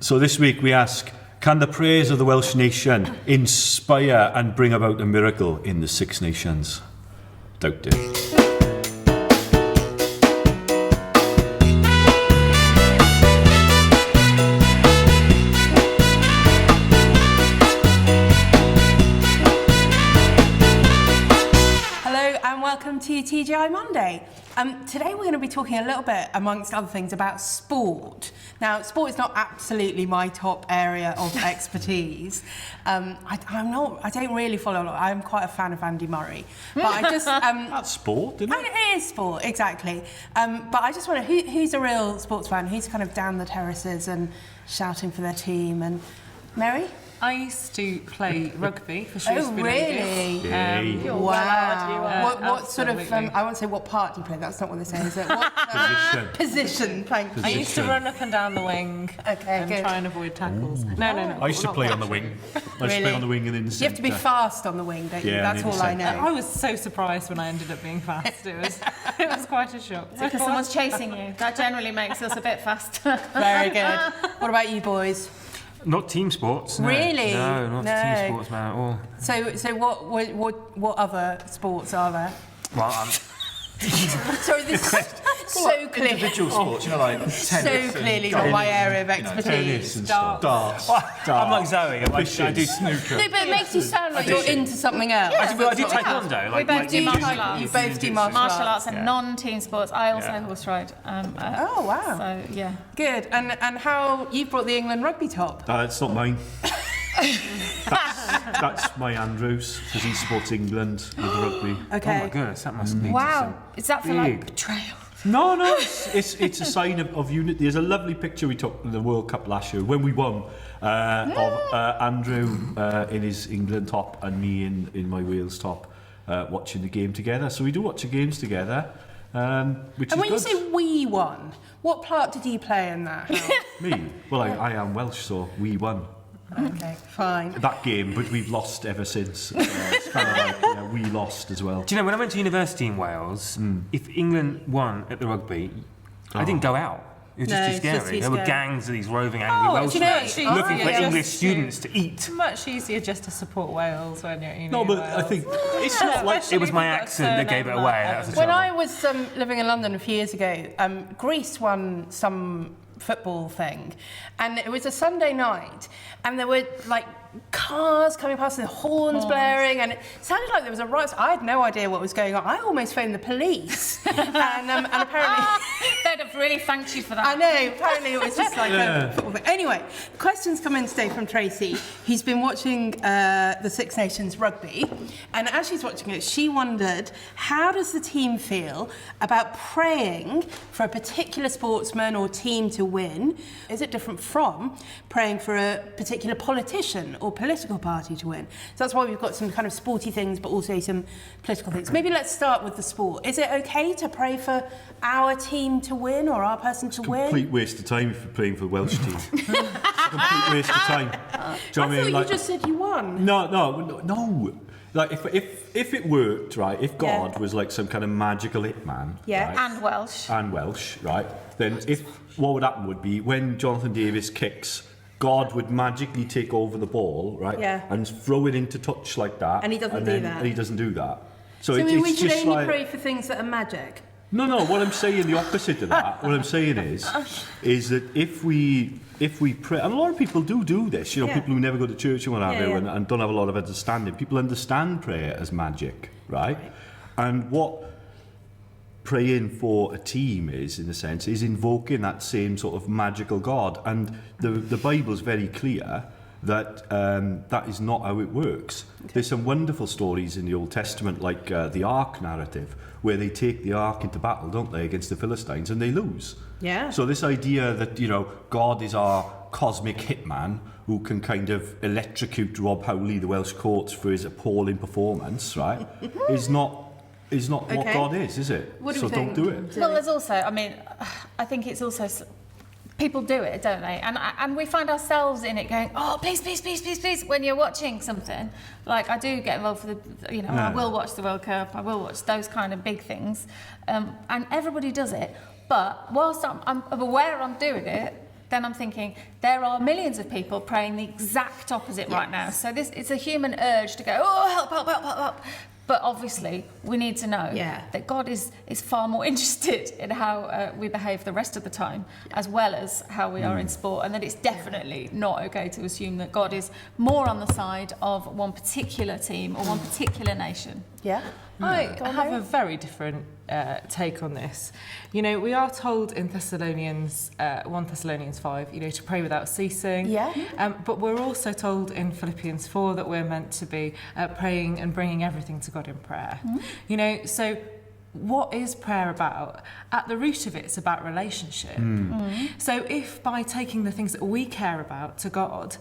So this week we ask, can the prayers of the Welsh nation inspire and bring about a miracle in the Six Nations? Doubt it. Welcome to TGI Monday. Today we're going to be talking a little bit, amongst other things, about sport. Now, sport is not absolutely my top area of expertise. I don't really follow a lot. I'm quite a fan of Andy Murray, but I just that's sport, isn't it? It is sport, exactly. But I just wonder who's a real sports fan? Who's kind of down the terraces and shouting for their team? And Mary? I used to play rugby for Shrewsbury. Oh, really? Ladies. Wow. What sort of, I won't say what part do you play, that's not what they say, is it? What position? I used to run up and down the wing and try and avoid tackles. Ooh. No. I used to play on the wing. I used to play on the wing and in the centre. You have to be fast on the wing, don't you? Yeah, that's all I know. I was so surprised when I ended up being fast. It was quite a shock. Because someone's chasing you. That generally makes us a bit faster. Very good. What about you boys? Not team sports. No. Really? No, not team sports, man, at all. So what other sports are there? Well, Sorry, this is so clear. Individual sports, you know, like tennis. So clearly not my area of expertise. Tennis and darts. I'm like Zoe. I do snooker. No, but it makes you sound like you're into something else. I do taekwondo. We both do martial arts. You both do martial arts and non-team sports. I also horse ride. Oh, wow. So, yeah. Good. And how you've brought the England rugby top? It's not mine. That's my Andrews, because he supports England with rugby. Okay. Oh my goodness, that must be Is that for like betrayal? No, it's a sign of unity. There's a lovely picture we took in the World Cup last year when we won of Andrew in his England top and me in my Wales top watching the game together. So we do watch the games together, which is good. And when you say we won, what part did he play in that? Me? Well, I am Welsh, so we won. Okay, fine. That game, but we've lost ever since. It's kind of like we lost as well. Do you know, when I went to university in Wales, if England won at the rugby, I didn't go out. It was just too scary. There were gangs of these roving angry Welsh men looking for English students to eat. It's much easier just to support Wales when you're in No, but I think it's not like... It was my accent that gave it away. That was the when trouble. I was living in London a few years ago, Greece won some football thing, and it was a Sunday night, and there were like cars coming past and horns blaring, and it sounded like there was a riot. I had no idea what was going on. I almost phoned the police, and apparently they'd have really thanked you for that. I know. Apparently it was just like a football thing. Anyway, questions come in today from Tracy, who's been watching the Six Nations rugby, and as she's watching it, she wondered, how does the team feel about praying for a particular sportsman or team to win? Is it different from praying for a particular politician or political party to win? So that's why we've got some kind of sporty things, but also some political things. Maybe let's start with the sport. Is it okay to pray for our team to win or our person to win? Complete waste of time if you're praying for the Welsh team. It's a complete waste of time. I thought you just said you won. No. Like if it worked, right? If God was like some kind of magical hitman, right, and Welsh, right? Then what would happen would be when Jonathan Davis kicks, God would magically take over the ball, right? Yeah. And throw it into touch like that. And he doesn't do that. And he doesn't do that. So we should only pray for things that are magic. No. What I'm saying, the opposite of that. What I'm saying is that if we pray, and a lot of people do this. You know, people who never go to church and what have you, and don't have a lot of understanding. People understand prayer as magic, right? And what praying for a team is, in a sense, is invoking that same sort of magical God. And the Bible's very clear that that is not how it works. Okay. There's some wonderful stories in the Old Testament, like the Ark narrative, where they take the Ark into battle, don't they, against the Philistines, and they lose. Yeah. So this idea that, you know, God is our cosmic hitman who can kind of electrocute Rob Howley, the Welsh courts, for his appalling performance, right, is not what God is it? What do so you think? Don't do it. Well, there's also, I think it's also, people do it, don't they? And we find ourselves in it going, oh, please, when you're watching something. Like, I do get involved with I will watch the World Cup, I will watch those kind of big things. And everybody does it. But whilst I'm aware I'm doing it, then I'm thinking there are millions of people praying the exact opposite right now. So it's a human urge to go, oh, help, help, help, help, help. But obviously, we need to know that God is far more interested in how we behave the rest of the time, as well as how we are in sport, and that it's definitely not okay to assume that God is more on the side of one particular team or one particular nation. Yeah. I have a very different take on this. You know, we are told in 1 Thessalonians 5, you know, to pray without ceasing. Yeah. But we're also told in Philippians 4 that we're meant to be praying and bringing everything to God in prayer. You know, so what is prayer about? At the root of it, it's about relationship. So if by taking the things that we care about to God,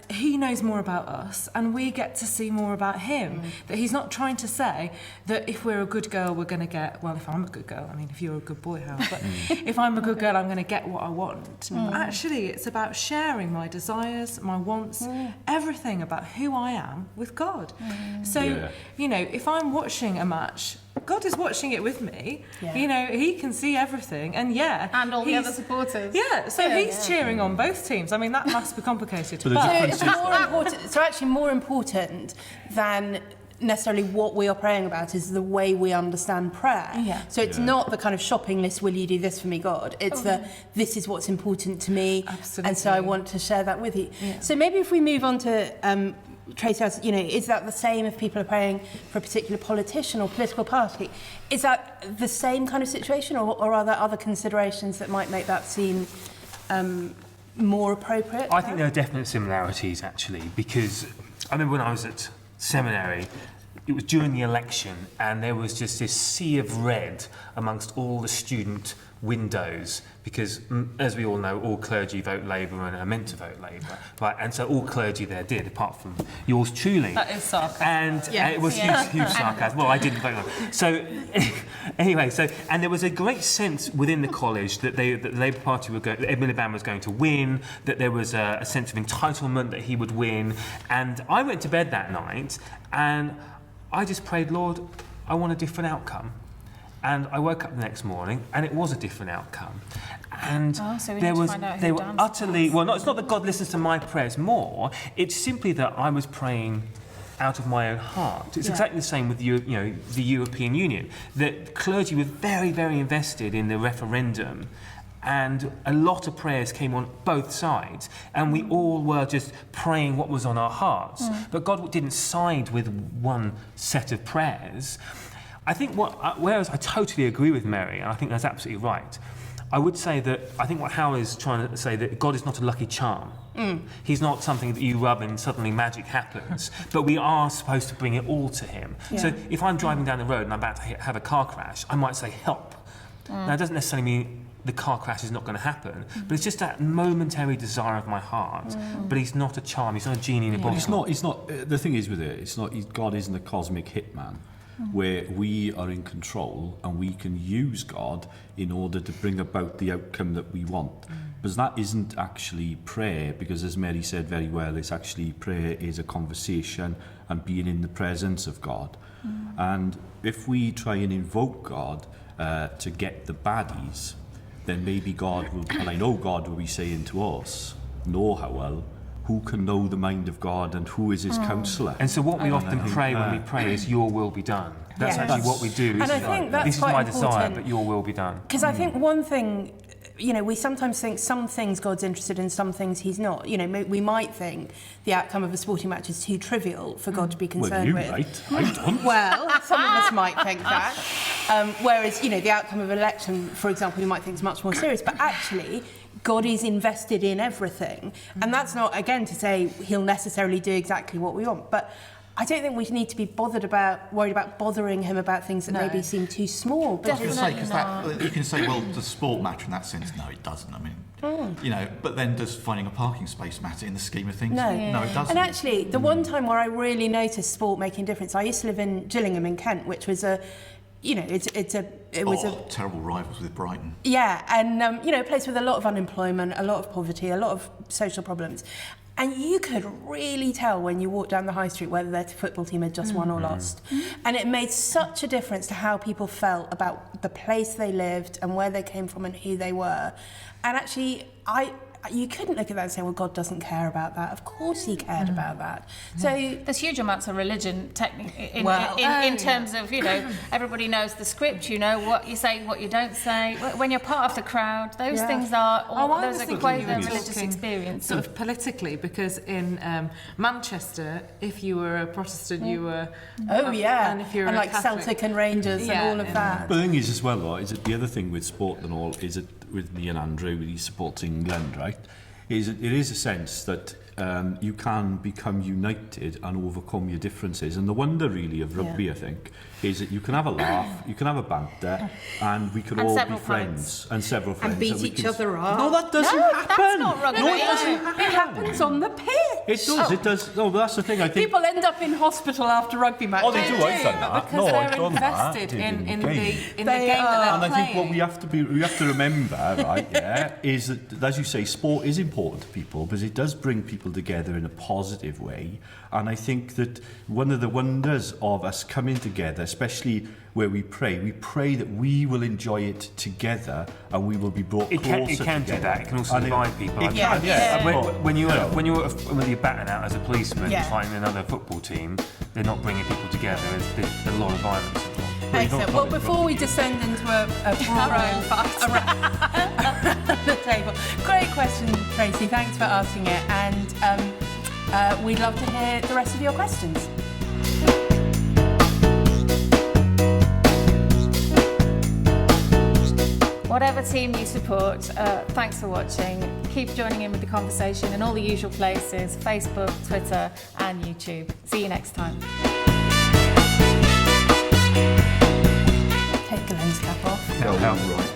he knows more about us and we get to see more about him. That he's not trying to say that if we're a good girl, we're going to get, well, if I'm a good girl, I mean, if you're a good boy, Hal, but if I'm a good girl, I'm going to get what I want. Actually, it's about sharing my desires, my wants, everything about who I am with God. So, you know, if I'm watching a match, God is watching it with me. You know, he can see everything, and and all the other supporters. So he's cheering on both teams. I mean, that must be complicated. So it's more important. So actually, more important than necessarily what we are praying about is the way we understand prayer. So it's not the kind of shopping list, will you do this for me, God? It's this is what's important to me. Absolutely. And so I want to share that with you. So maybe if we move on to Tracy, you know, is that the same if people are praying for a particular politician or political party? Is that the same kind of situation, or are there other considerations that might make that seem more appropriate? I think there are definite similarities, actually, because I remember when I was at seminary, it was during the election, and there was just this sea of red amongst all the student windows, because as we all know, all clergy vote Labour and are meant to vote Labour, right? And so all clergy there did, apart from yours truly. That is sarcasm. And it was huge sarcasm. Well, I didn't vote Labour. So anyway, and there was a great sense within the college that the Labour Party that Ed Miliband was going to win, that there was a sense of entitlement that he would win. And I went to bed that night and I just prayed, Lord, I want a different outcome. And I woke up the next morning, and it was a different outcome. And so they were utterly well. It's not that God listens to my prayers more. It's simply that I was praying out of my own heart. It's exactly the same with the European Union. The clergy were very, very invested in the referendum. And a lot of prayers came on both sides, and we all were just praying what was on our hearts. But God didn't side with one set of prayers. I think whereas I totally agree with Mary, and I think that's absolutely right, I would say that I think what Hal is trying to say, that God is not a lucky charm. He's not something that you rub and suddenly magic happens, but we are supposed to bring it all to him. So if I'm driving down the road and I'm about to have a car crash, I might say help. Now, it doesn't necessarily mean the car crash is not going to happen, but it's just that momentary desire of my heart. But he's not a charm, he's not a genie in a bottle. He's not. The thing is with it, God isn't a cosmic hitman, where we are in control and we can use God in order to bring about the outcome that we want. Because that isn't actually prayer, because as Mary said very well, it's actually prayer is a conversation and being in the presence of God. And if we try and invoke God to get the baddies, then maybe God will, and I know God will be saying to us, know Howell, who can know the mind of God and who is his counsellor? And so what we often pray when we pray is, your will be done. That's actually what we do. And I think that's this is quite my important, desire, but your will be done. Because I think one thing, you know, we sometimes think some things God's interested in, some things he's not. You know, we might think the outcome of a sporting match is too trivial for God to be concerned with. Right. I don't. Well, some of us might think that. Whereas, you know, the outcome of an election, for example, you might think is much more serious. But actually, God is invested in everything. And that's not, again, to say he'll necessarily do exactly what we want. But I don't think we need to be worried about bothering him about things that maybe seem too small. But you can say, well, does sport matter in that sense? No, it doesn't. I mean, you know, but then does finding a parking space matter in the scheme of things? No, it doesn't. And actually, the one time where I really noticed sport making a difference, I used to live in Gillingham in Kent, which was a, you know, it was a terrible rivals with Brighton. Yeah, and you know, a place with a lot of unemployment, a lot of poverty, a lot of social problems. And you could really tell when you walked down the high street whether their football team had just won or lost. And it made such a difference to how people felt about the place they lived and where they came from and who they were. And actually, you couldn't look at that and say, well, God doesn't care about that. Of course he cared about that. So there's huge amounts of religion in terms of, you know, everybody knows the script, you know what you say, what you don't say. When you're part of the crowd, those things are, those equate a religious experience. Sort of politically, because in Manchester, if you were a Protestant, you were... And if you're a like Catholic, Celtic and Rangers and all of that. But the thing is as well, though, is that the other thing with sport and all, is that with me and Andrew, he supports England, right? Is it is a sense that you can become united and overcome your differences. And the wonder really of rugby, I think, is that you can have a laugh, you can have a banter, and we could all be friends. And several friends. And beat each other up. No, that doesn't happen. That's not rugby. No, it doesn't happen. It happens on the pitch. It does. No, but that's the thing, I think. People end up in hospital after rugby matches. Oh, they do. I've done that. Because No, I've they're done that. invested in the They game that they're And I playing. think what we have to remember, right, is that, as you say, sport is important to people because it does bring people together in a positive way. And I think that one of the wonders of us coming together, especially where we pray that we will enjoy it together and we will be brought closer It can together. do that. It can also And divide people. It can, yeah. When you're batting out as a policeman fighting another football team, they're not bringing people together. There's a lot of violence involved. Excellent. Well, before we descend into a brawl fight around the table, great question, Tracy. Thanks for asking it, and we'd love to hear the rest of your questions. Whatever team you support, thanks for watching. Keep joining in with the conversation in all the usual places, Facebook, Twitter and YouTube. See you next time. Take Glenn's cap off. No, right.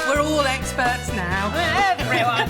We're all experts now. Everyone.